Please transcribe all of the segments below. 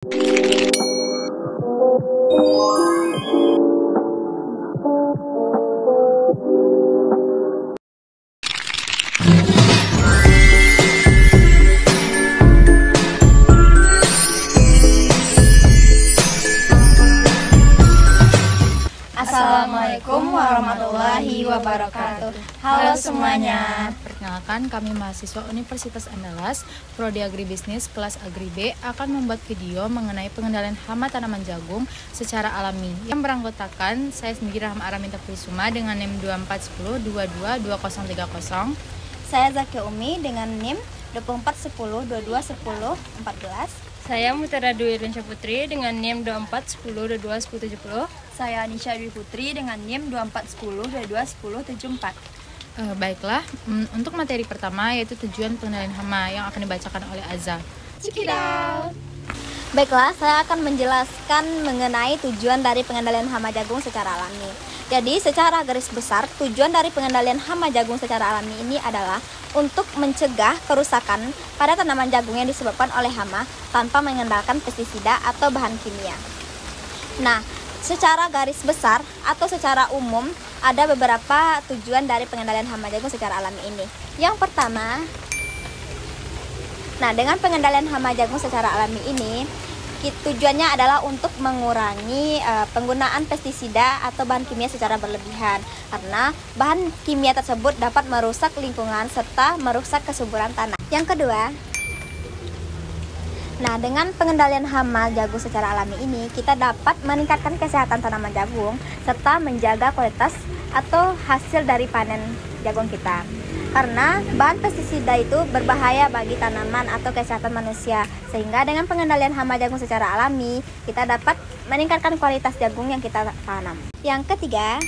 Assalamualaikum warahmatullahi wabarakatuh. Halo semuanya. Perkenalkan, kami mahasiswa Universitas Andalas, Prodi Agribisnis kelas Agri B akan membuat video mengenai pengendalian hama tanaman jagung secara alami yang beranggotakan saya sendiri Rahma Araminta Prisuma dengan NIM 2410222030. Saya Zakia Umi dengan NIM 2410221014. Saya Mutara Dwi Irwinsyah Putri dengan NIM 2410221070. Saya Anisha Dwi Putri dengan NIM 2410221074. Baiklah, untuk materi pertama yaitu tujuan pengendalian hama yang akan dibacakan oleh Azza. Cikidau. Baiklah, saya akan menjelaskan mengenai tujuan dari pengendalian hama jagung secara alami. Jadi, secara garis besar, tujuan dari pengendalian hama jagung secara alami ini adalah untuk mencegah kerusakan pada tanaman jagung yang disebabkan oleh hama tanpa mengandalkan pestisida atau bahan kimia. Nah, secara garis besar atau secara umum, ada beberapa tujuan dari pengendalian hama jagung secara alami ini. Yang pertama, dengan pengendalian hama jagung secara alami ini, tujuannya adalah untuk mengurangi penggunaan pestisida atau bahan kimia secara berlebihan, karena bahan kimia tersebut dapat merusak lingkungan serta merusak kesuburan tanah. Yang kedua, dengan pengendalian hama jagung secara alami ini, kita dapat meningkatkan kesehatan tanaman jagung serta menjaga kualitas atau hasil dari panen jagung kita. Karena bahan pestisida itu berbahaya bagi tanaman atau kesehatan manusia, sehingga dengan pengendalian hama jagung secara alami, kita dapat meningkatkan kualitas jagung yang kita tanam. Yang ketiga,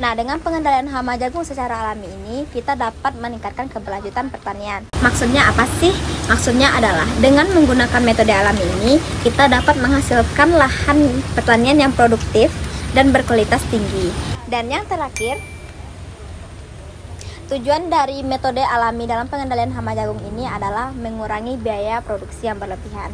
dengan pengendalian hama jagung secara alami ini, kita dapat meningkatkan keberlanjutan pertanian. Maksudnya apa sih? Maksudnya adalah dengan menggunakan metode alami ini, kita dapat menghasilkan lahan pertanian yang produktif dan berkualitas tinggi. Dan yang terakhir, tujuan dari metode alami dalam pengendalian hama jagung ini adalah mengurangi biaya produksi yang berlebihan.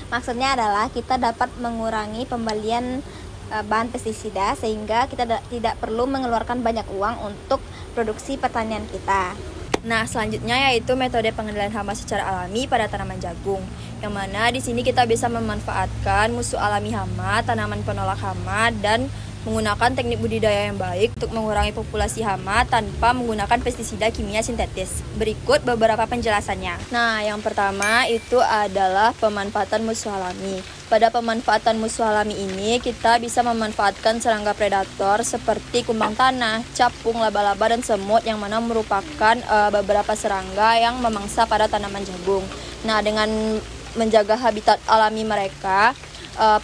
Maksudnya adalah kita dapat mengurangi pembelian bahan pestisida sehingga kita tidak perlu mengeluarkan banyak uang untuk produksi pertanian kita. Selanjutnya yaitu metode pengendalian hama secara alami pada tanaman jagung. Yang mana di sini kita bisa memanfaatkan musuh alami hama, tanaman penolak hama, dan menggunakan teknik budidaya yang baik untuk mengurangi populasi hama tanpa menggunakan pestisida kimia sintetis. Berikut beberapa penjelasannya. Yang pertama itu adalah pemanfaatan musuh alami. Pada pemanfaatan musuh alami ini, kita bisa memanfaatkan serangga predator seperti kumbang tanah, capung, laba-laba, dan semut yang mana merupakan beberapa serangga yang memangsa pada tanaman jagung. Dengan menjaga habitat alami mereka,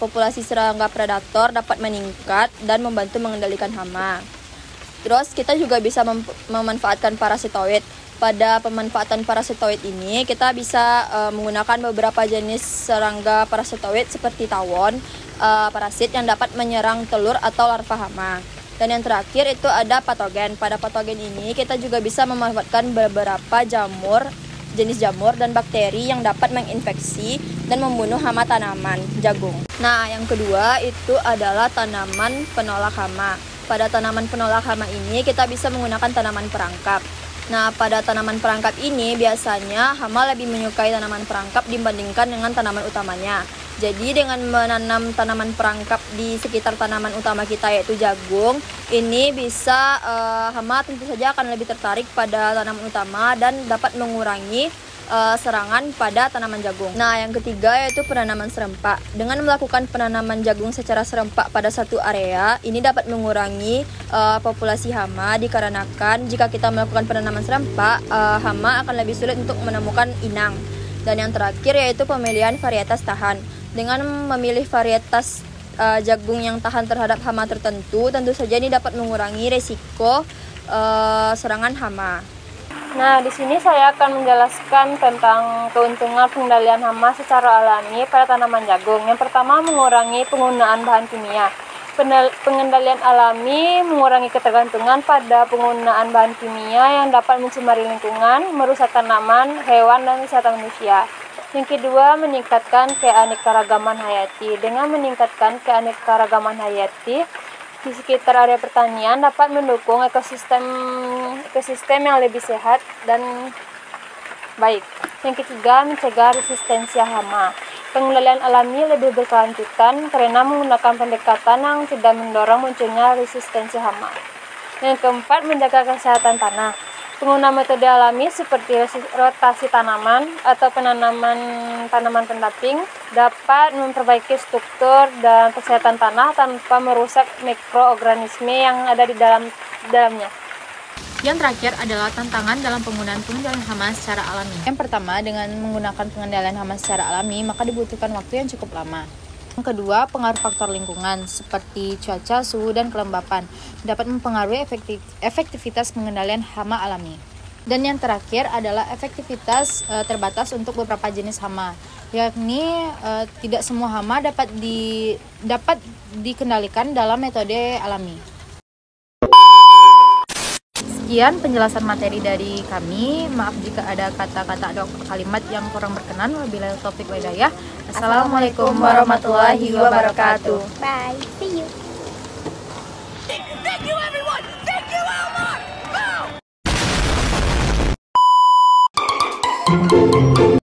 populasi serangga predator dapat meningkat dan membantu mengendalikan hama. Terus kita juga bisa memanfaatkan parasitoid. Pada pemanfaatan parasitoid ini, kita bisa menggunakan beberapa jenis serangga parasitoid seperti tawon, parasit yang dapat menyerang telur atau larva hama. Dan yang terakhir itu ada patogen. Pada patogen ini, kita juga bisa memanfaatkan beberapa jenis jamur dan bakteri yang dapat menginfeksi dan membunuh hama tanaman jagung. Yang kedua itu adalah tanaman penolak hama. Pada tanaman penolak hama ini kita bisa menggunakan tanaman perangkap. Pada tanaman perangkap ini biasanya hama lebih menyukai tanaman perangkap dibandingkan dengan tanaman utamanya. Jadi dengan menanam tanaman perangkap di sekitar tanaman utama kita yaitu jagung, ini bisa hama tentu saja akan lebih tertarik pada tanaman utama dan dapat mengurangi serangan pada tanaman jagung. Yang ketiga yaitu penanaman serempak. Dengan melakukan penanaman jagung secara serempak pada satu area, ini dapat mengurangi populasi hama dikarenakan jika kita melakukan penanaman serempak, hama akan lebih sulit untuk menemukan inang. Dan yang terakhir yaitu pemilihan varietas tahan. Dengan memilih varietas jagung yang tahan terhadap hama tertentu, tentu saja ini dapat mengurangi resiko serangan hama. Di sini saya akan menjelaskan tentang keuntungan pengendalian hama secara alami pada tanaman jagung. Yang pertama, mengurangi penggunaan bahan kimia. Pengendalian alami mengurangi ketergantungan pada penggunaan bahan kimia yang dapat mencemari lingkungan, merusak tanaman, hewan, dan kesehatan manusia. Yang kedua, meningkatkan keanekaragaman hayati. Dengan meningkatkan keanekaragaman hayati di sekitar area pertanian dapat mendukung ekosistem yang lebih sehat dan baik. Yang ketiga, mencegah resistensi hama. Pengendalian alami lebih berkelanjutan karena menggunakan pendekatan yang tidak mendorong munculnya resistensi hama. Yang keempat, menjaga kesehatan tanah. Pengguna metode alami seperti rotasi tanaman atau penanaman tanaman pendamping dapat memperbaiki struktur dan kesehatan tanah tanpa merusak mikroorganisme yang ada di dalamnya. Yang terakhir adalah tantangan dalam penggunaan pengendalian hama secara alami. Yang pertama, dengan menggunakan pengendalian hama secara alami, maka dibutuhkan waktu yang cukup lama. Yang kedua, pengaruh faktor lingkungan seperti cuaca, suhu, dan kelembapan dapat mempengaruhi efektivitas pengendalian hama alami. Dan yang terakhir adalah efektivitas terbatas untuk beberapa jenis hama, yakni tidak semua hama dapat dikendalikan dalam metode alami. Sekian penjelasan materi dari kami. Maaf jika ada kata-kata atau kalimat yang kurang berkenan. Wabillahi taufiq wal hidayah. Assalamualaikum warahmatullahi wabarakatuh. Bye.